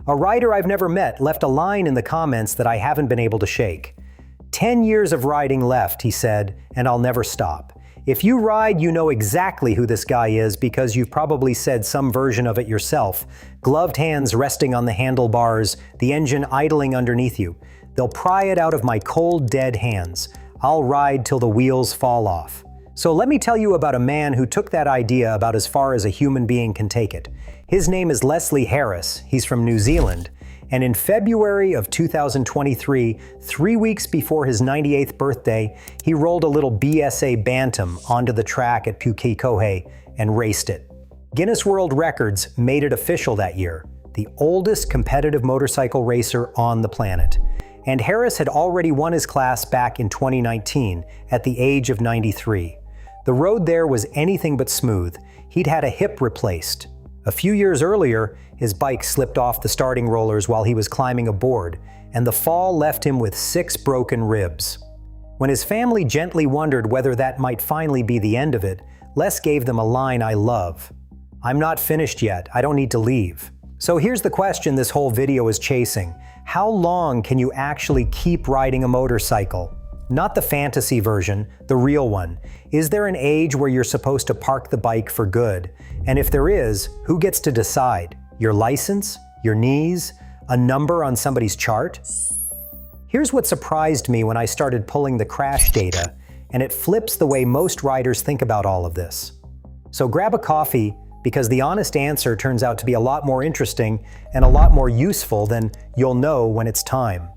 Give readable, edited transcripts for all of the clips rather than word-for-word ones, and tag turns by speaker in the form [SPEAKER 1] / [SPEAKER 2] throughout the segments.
[SPEAKER 1] A rider I've never met left a line in the comments that I haven't been able to shake. 10 years of riding left, he said, and I'll never stop. If you ride, you know exactly who this guy is because you've probably said some version of it yourself. Gloved hands resting on the handlebars, the engine idling underneath you. They'll pry it out of my cold, dead hands. I'll ride till the wheels fall off. So let me tell you about a man who took that idea about as far as a human being can take it. His name is Leslie Harris. He's from New Zealand. And in February of 2023, 3 weeks before his 98th birthday, he rolled a little BSA Bantam onto the track at Pukekohe and raced it. Guinness World Records made it official that year, the oldest competitive motorcycle racer on the planet. And Harris had already won his class back in 2019 at the age of 93. The road there was anything but smooth. He'd had a hip replaced. A few years earlier, his bike slipped off the starting rollers while he was climbing a board, and the fall left him with 6 broken ribs. When his family gently wondered whether that might finally be the end of it, Les gave them a line I love. "I'm not finished yet, I don't need to leave." So here's the question this whole video is chasing. How long can you actually keep riding a motorcycle? Not the fantasy version, the real one. Is there an age where you're supposed to park the bike for good? And if there is, who gets to decide? Your license? Your knees? A number on somebody's chart? Here's what surprised me when I started pulling the crash data, and it flips the way most riders think about all of this. So grab a coffee, because the honest answer turns out to be a lot more interesting and a lot more useful than you'll know when it's time.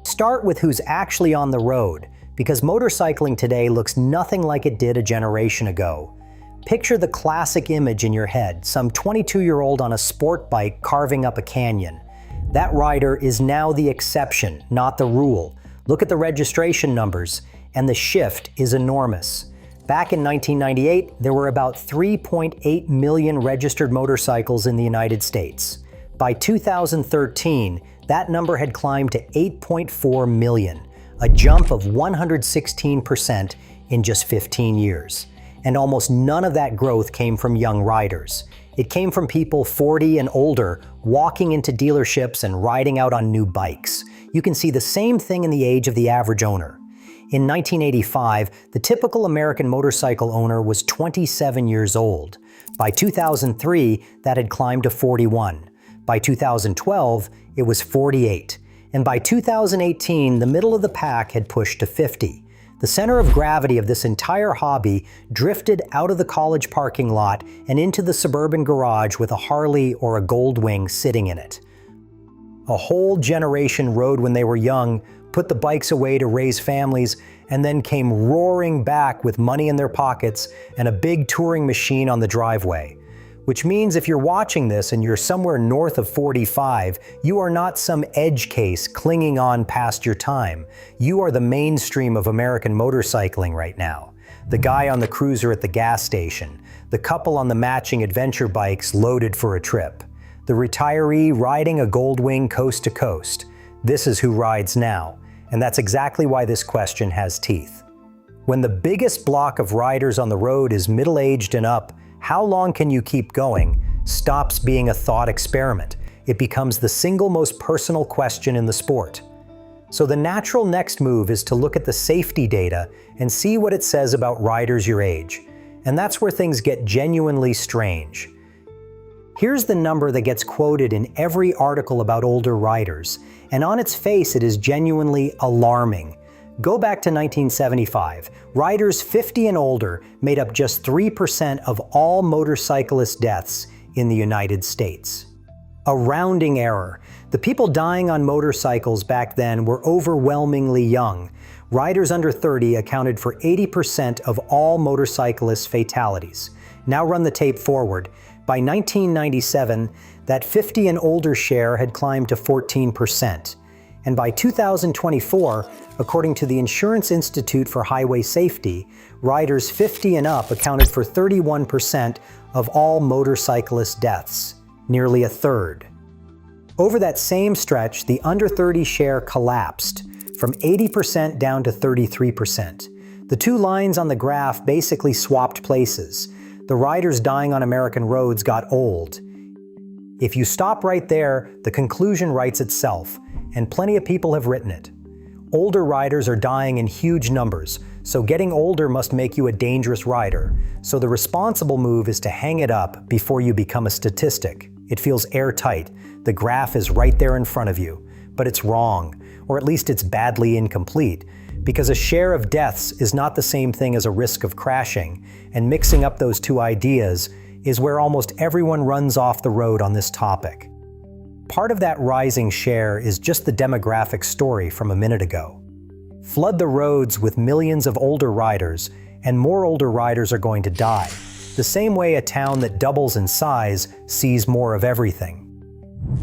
[SPEAKER 1] Start with who's actually on the road, because motorcycling today looks nothing like it did a generation ago. Picture the classic image in your head, some 22-year-old on a sport bike carving up a canyon. That rider is now the exception, not the rule. Look at the registration numbers, and the shift is enormous. Back in 1998, there were about 3.8 million registered motorcycles in the United States. By 2013, that number had climbed to 8.4 million, a jump of 116% in just 15 years. And almost none of that growth came from young riders. It came from people 40 and older walking into dealerships and riding out on new bikes. You can see the same thing in the age of the average owner. In 1985, the typical American motorcycle owner was 27 years old. By 2003, that had climbed to 41. By 2012, it was 48. And by 2018, the middle of the pack had pushed to 50. The center of gravity of this entire hobby drifted out of the college parking lot and into the suburban garage with a Harley or a Goldwing sitting in it. A whole generation rode when they were young, put the bikes away to raise families, and then came roaring back with money in their pockets and a big touring machine on the driveway. Which means if you're watching this and you're somewhere north of 45, you are not some edge case clinging on past your time. You are the mainstream of American motorcycling right now. The guy on the cruiser at the gas station, the couple on the matching adventure bikes loaded for a trip, the retiree riding a Goldwing coast to coast. This is who rides now, and that's exactly why this question has teeth. When the biggest block of riders on the road is middle-aged and up, how long can you keep going stops being a thought experiment. It becomes the single most personal question in the sport. So the natural next move is to look at the safety data and see what it says about riders your age. And that's where things get genuinely strange. Here's the number that gets quoted in every article about older riders, and on its face it is genuinely alarming. Go back to 1975. Riders 50 and older made up just 3% of all motorcyclist deaths in the United States. A rounding error. The people dying on motorcycles back then were overwhelmingly young. Riders under 30 accounted for 80% of all motorcyclist fatalities. Now run the tape forward. By 1997, that 50 and older share had climbed to 14%. And by 2024, according to the Insurance Institute for Highway Safety, riders 50 and up accounted for 31% of all motorcyclist deaths, nearly a third. Over that same stretch, the under 30 share collapsed, from 80% down to 33%. The two lines on the graph basically swapped places. The riders dying on American roads got old. If you stop right there, the conclusion writes itself, and plenty of people have written it. Older riders are dying in huge numbers, so getting older must make you a dangerous rider. So the responsible move is to hang it up before you become a statistic. It feels airtight. The graph is right there in front of you. But it's wrong, or at least it's badly incomplete, because a share of deaths is not the same thing as a risk of crashing, and mixing up those two ideas is where almost everyone runs off the road on this topic. Part of that rising share is just the demographic story from a minute ago. Flood the roads with millions of older riders, and more older riders are going to die, the same way a town that doubles in size sees more of everything.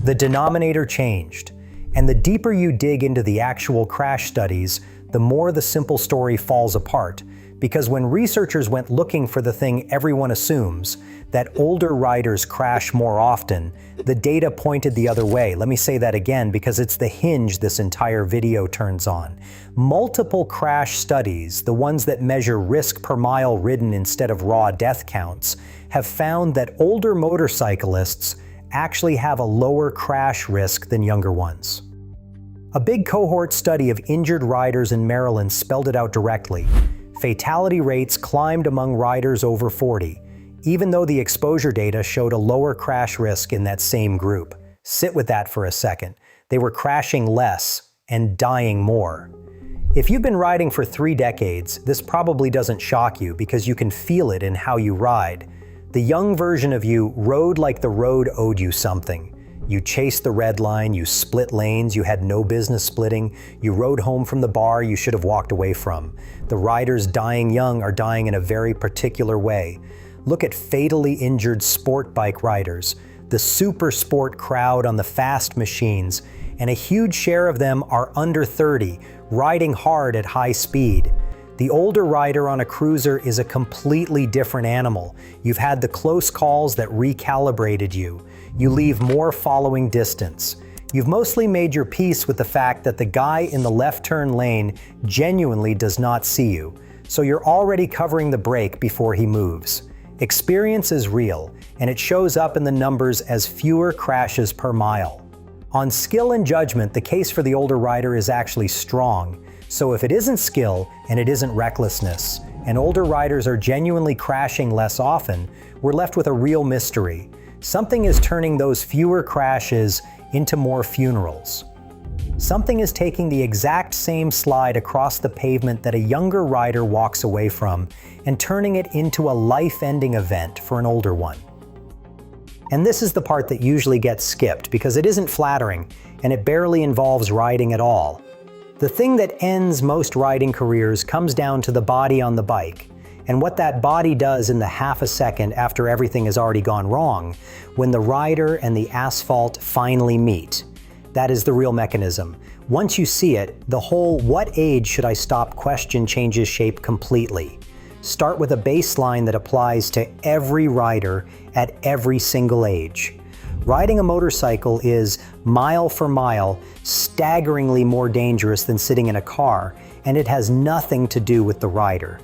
[SPEAKER 1] The denominator changed, and the deeper you dig into the actual crash studies, the more the simple story falls apart, because when researchers went looking for the thing everyone assumes, that older riders crash more often, the data pointed the other way. Let me say that again because it's the hinge this entire video turns on. Multiple crash studies, the ones that measure risk per mile ridden instead of raw death counts, have found that older motorcyclists actually have a lower crash risk than younger ones. A big cohort study of injured riders in Maryland spelled it out directly. Fatality rates climbed among riders over 40, even though the exposure data showed a lower crash risk in that same group. Sit with that for a second. They were crashing less and dying more. If you've been riding for 3 decades, this probably doesn't shock you because you can feel it in how you ride. The young version of you rode like the road owed you something. You chased the red line, you split lanes you had no business splitting, you rode home from the bar you should have walked away from. The riders dying young are dying in a very particular way. Look at fatally injured sport bike riders, the super sport crowd on the fast machines, and a huge share of them are under 30, riding hard at high speed. The older rider on a cruiser is a completely different animal. You've had the close calls that recalibrated you. You leave more following distance. You've mostly made your peace with the fact that the guy in the left turn lane genuinely does not see you, so you're already covering the brake before he moves. Experience is real, and it shows up in the numbers as fewer crashes per mile. On skill and judgment, the case for the older rider is actually strong. So if it isn't skill and it isn't recklessness, and older riders are genuinely crashing less often, we're left with a real mystery. Something is turning those fewer crashes into more funerals. Something is taking the exact same slide across the pavement that a younger rider walks away from and turning it into a life-ending event for an older one. And this is the part that usually gets skipped because it isn't flattering and it barely involves riding at all. The thing that ends most riding careers comes down to the body on the bike, and what that body does in the half a second after everything has already gone wrong, when the rider and the asphalt finally meet. That is the real mechanism. Once you see it, the whole "what age should I stop" question changes shape completely. Start with a baseline that applies to every rider at every single age. Riding a motorcycle is, mile for mile, staggeringly more dangerous than sitting in a car, and it has nothing to do with the rider.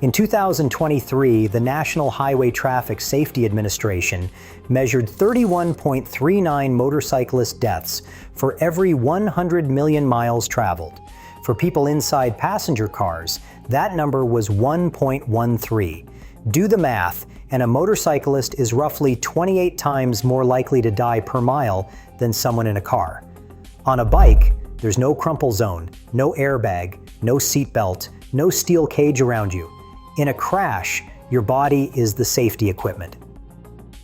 [SPEAKER 1] In 2023, the National Highway Traffic Safety Administration measured 31.39 motorcyclist deaths for every 100 million miles traveled. For people inside passenger cars, that number was 1.13. Do the math, and a motorcyclist is roughly 28 times more likely to die per mile than someone in a car. On a bike, there's no crumple zone, no airbag, no seatbelt, no steel cage around you. In a crash, your body is the safety equipment.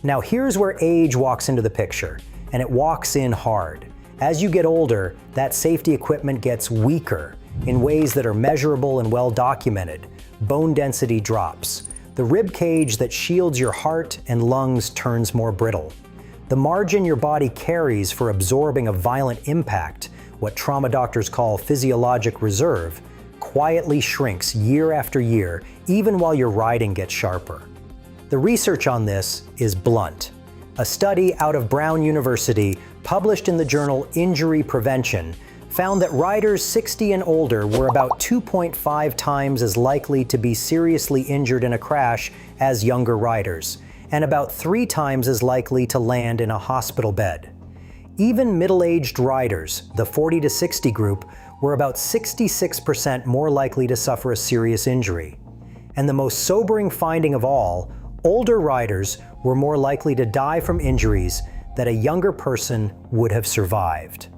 [SPEAKER 1] Now here's where age walks into the picture, and it walks in hard. As you get older, that safety equipment gets weaker in ways that are measurable and well documented. Bone density drops. The rib cage that shields your heart and lungs turns more brittle. The margin your body carries for absorbing a violent impact, what trauma doctors call physiologic reserve, quietly shrinks year after year, even while your riding gets sharper. The research on this is blunt. A study out of Brown University, published in the journal Injury Prevention, found that riders 60 and older were about 2.5 times as likely to be seriously injured in a crash as younger riders. and about 3 times as likely to land in a hospital bed. Even middle-aged riders, the 40 to 60 group, were about 66% more likely to suffer a serious injury. And the most sobering finding of all, older riders were more likely to die from injuries that a younger person would have survived.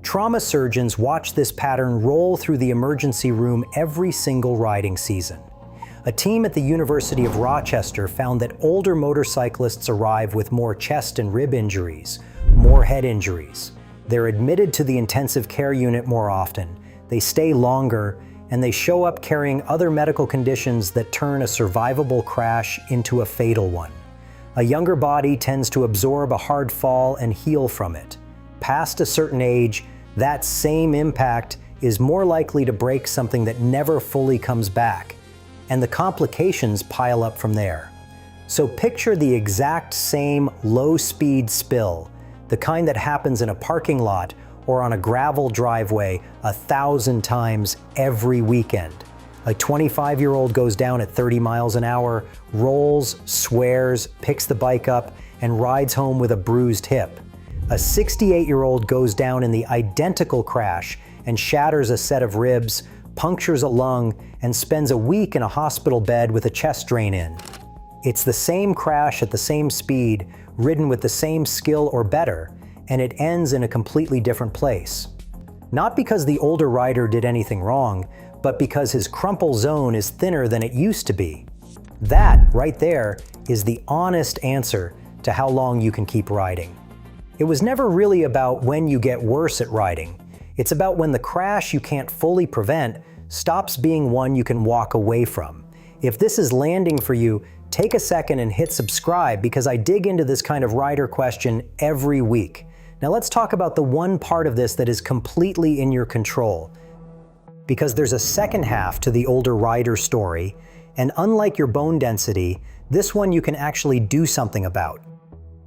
[SPEAKER 1] Trauma surgeons watch this pattern roll through the emergency room every single riding season. A team at the University of Rochester found that older motorcyclists arrive with more chest and rib injuries, more head injuries. They're admitted to the intensive care unit more often, they stay longer, and they show up carrying other medical conditions that turn a survivable crash into a fatal one. A younger body tends to absorb a hard fall and heal from it. Past a certain age, that same impact is more likely to break something that never fully comes back, and the complications pile up from there. So picture the exact same low-speed spill, the kind that happens in a parking lot or on a gravel driveway 1,000 times every weekend. A 25-year-old goes down at 30 miles an hour, rolls, swears, picks the bike up, and rides home with a bruised hip. A 68-year-old goes down in the identical crash and shatters a set of ribs, punctures a lung, and spends a week in a hospital bed with a chest drain in. It's the same crash at the same speed, ridden with the same skill or better, and it ends in a completely different place. Not because the older rider did anything wrong, but because his crumple zone is thinner than it used to be. That, right there, is the honest answer to how long you can keep riding. It was never really about when you get worse at riding. It's about when the crash you can't fully prevent stops being one you can walk away from. If this is landing for you, take a second and hit subscribe because I dig into this kind of rider question every week. Now let's talk about the one part of this that is completely in your control. Because there's a second half to the older rider story, and unlike your bone density, this one you can actually do something about.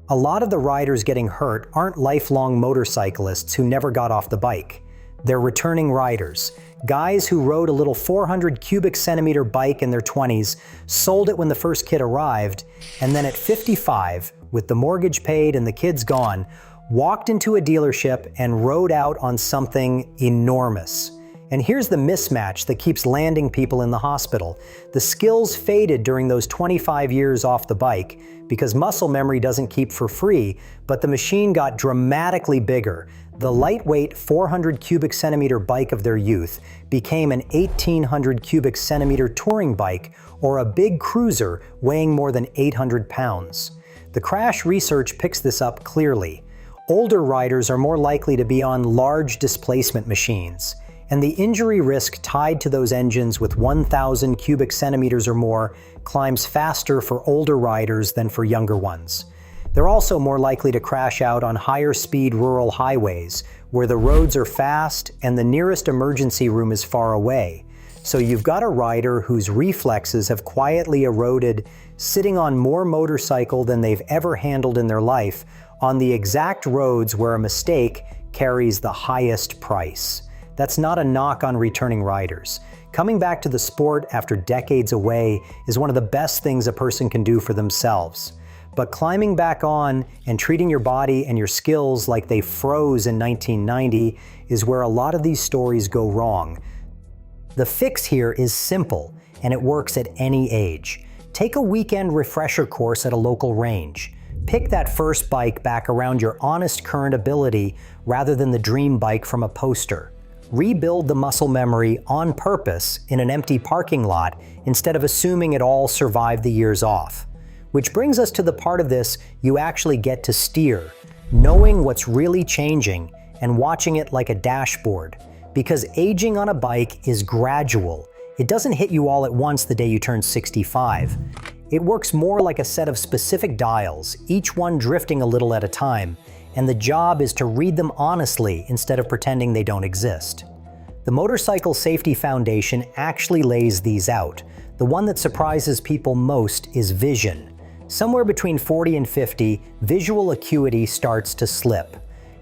[SPEAKER 1] A lot of the riders getting hurt aren't lifelong motorcyclists who never got off the bike. They're returning riders, guys who rode a little 400 cubic centimeter bike in their 20s, sold it when the first kid arrived, and then at 55, with the mortgage paid and the kids gone, walked into a dealership and rode out on something enormous. And here's the mismatch that keeps landing people in the hospital. The skills faded during those 25 years off the bike because muscle memory doesn't keep for free, but the machine got dramatically bigger. The lightweight 400 cubic centimeter bike of their youth became an 1,800 cubic centimeter touring bike or a big cruiser weighing more than 800 pounds. The crash research picks this up clearly. Older riders are more likely to be on large displacement machines, and the injury risk tied to those engines with 1,000 cubic centimeters or more climbs faster for older riders than for younger ones. They're also more likely to crash out on higher speed rural highways, where the roads are fast and the nearest emergency room is far away. So you've got a rider whose reflexes have quietly eroded, sitting on more motorcycle than they've ever handled in their life, on the exact roads where a mistake carries the highest price. That's not a knock on returning riders. Coming back to the sport after decades away is one of the best things a person can do for themselves. But climbing back on and treating your body and your skills like they froze in 1990 is where a lot of these stories go wrong. The fix here is simple, and it works at any age. Take a weekend refresher course at a local range. Pick that first bike back around your honest current ability rather than the dream bike from a poster. Rebuild the muscle memory on purpose in an empty parking lot instead of assuming it all survived the years off. Which brings us to the part of this you actually get to steer, knowing what's really changing and watching it like a dashboard. Because aging on a bike is gradual. It doesn't hit you all at once the day you turn 65. It works more like a set of specific dials, each one drifting a little at a time, and the job is to read them honestly instead of pretending they don't exist. The Motorcycle Safety Foundation actually lays these out. The one that surprises people most is vision. Somewhere between 40 and 50, visual acuity starts to slip.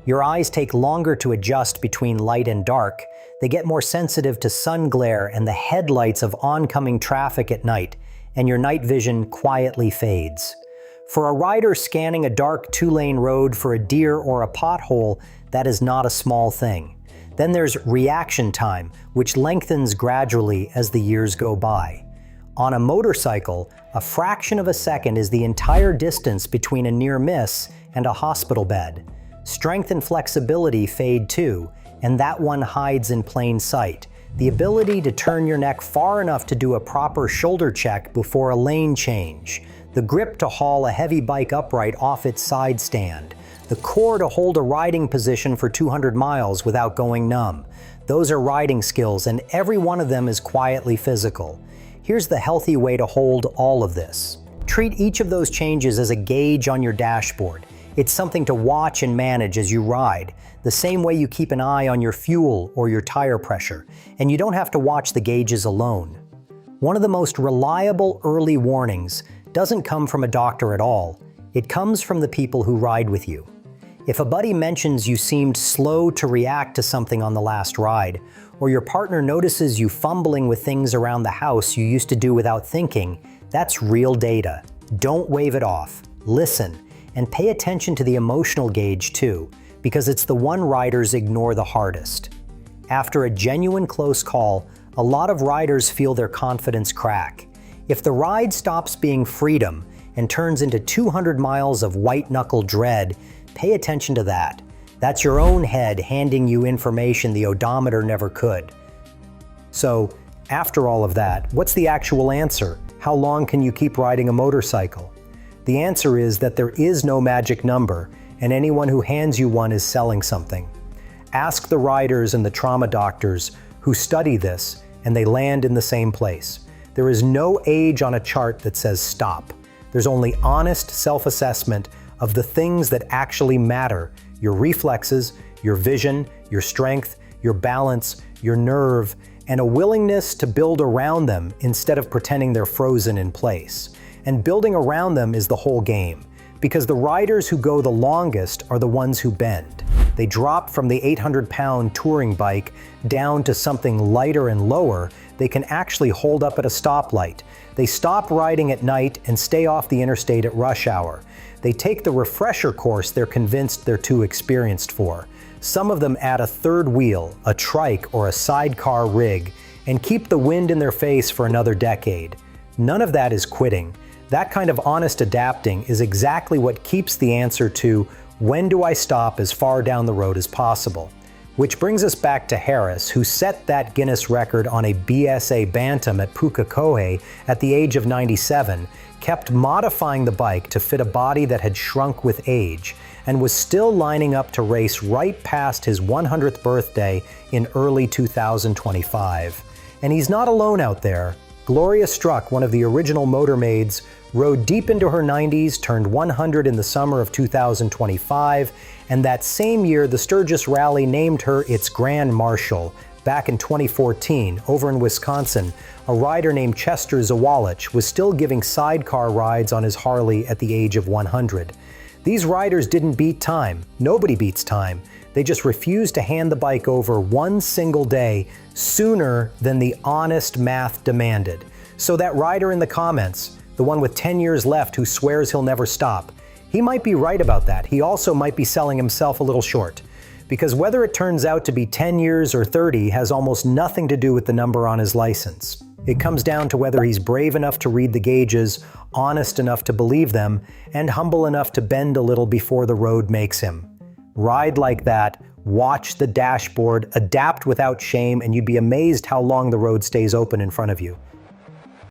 [SPEAKER 1] Your eyes take longer to adjust between light and dark. They get more sensitive to sun glare and the headlights of oncoming traffic at night, and your night vision quietly fades. For a rider scanning a dark two-lane road for a deer or a pothole, that is not a small thing. Then there's reaction time, which lengthens gradually as the years go by. On a motorcycle, a fraction of a second is the entire distance between a near miss and a hospital bed. Strength and flexibility fade too, and that one hides in plain sight. The ability to turn your neck far enough to do a proper shoulder check before a lane change. The grip to haul a heavy bike upright off its side stand. The core to hold a riding position for 200 miles without going numb. Those are riding skills, and every one of them is quietly physical. Here's the healthy way to hold all of this. Treat each of those changes as a gauge on your dashboard. It's something to watch and manage as you ride, the same way you keep an eye on your fuel or your tire pressure, and you don't have to watch the gauges alone. One of the most reliable early warnings doesn't come from a doctor at all. It comes from the people who ride with you. If a buddy mentions you seemed slow to react to something on the last ride, or your partner notices you fumbling with things around the house you used to do without thinking, that's real data. Don't wave it off. Listen, and pay attention to the emotional gauge too, because it's the one riders ignore the hardest. After a genuine close call, a lot of riders feel their confidence crack. If the ride stops being freedom and turns into 200 miles of white-knuckle dread, pay attention to that. That's your own head handing you information the odometer never could. So, after all of that, what's the actual answer? How long can you keep riding a motorcycle? The answer is that there is no magic number, and anyone who hands you one is selling something. Ask the riders and the trauma doctors who study this, and they land in the same place. There is no age on a chart that says stop. There's only honest self-assessment of the things that actually matter: your reflexes, your vision, your strength, your balance, your nerve, and a willingness to build around them instead of pretending they're frozen in place. And building around them is the whole game, because the riders who go the longest are the ones who bend. They drop from the 800-pound touring bike down to something lighter and lower. They can actually hold up at a stoplight. They stop riding at night and stay off the interstate at rush hour. They take the refresher course they're convinced they're too experienced for. Some of them add a third wheel, a trike, or a sidecar rig, and keep the wind in their face for another decade. None of that is quitting. That kind of honest adapting is exactly what keeps the answer to when do I stop as far down the road as possible. Which brings us back to Harris, who set that Guinness record on a BSA Bantam at Pukekohe at the age of 97, kept modifying the bike to fit a body that had shrunk with age, and was still lining up to race right past his 100th birthday in early 2025. And he's not alone out there. Gloria Struck, one of the original motor maids, rode deep into her 90s, turned 100 in the summer of 2025, and that same year the Sturgis Rally named her its Grand Marshal. Back in 2014, over in Wisconsin, a rider named Chester Zawalich was still giving sidecar rides on his Harley at the age of 100. These riders didn't beat time. Nobody beats time. They just refused to hand the bike over one single day sooner than the honest math demanded. So that rider in the comments, the one with 10 years left who swears he'll never stop, he might be right about that. He also might be selling himself a little short. Because whether it turns out to be 10 years or 30 has almost nothing to do with the number on his license. It comes down to whether he's brave enough to read the gauges, honest enough to believe them, and humble enough to bend a little before the road makes him. Ride like that, watch the dashboard, adapt without shame, and you'd be amazed how long the road stays open in front of you.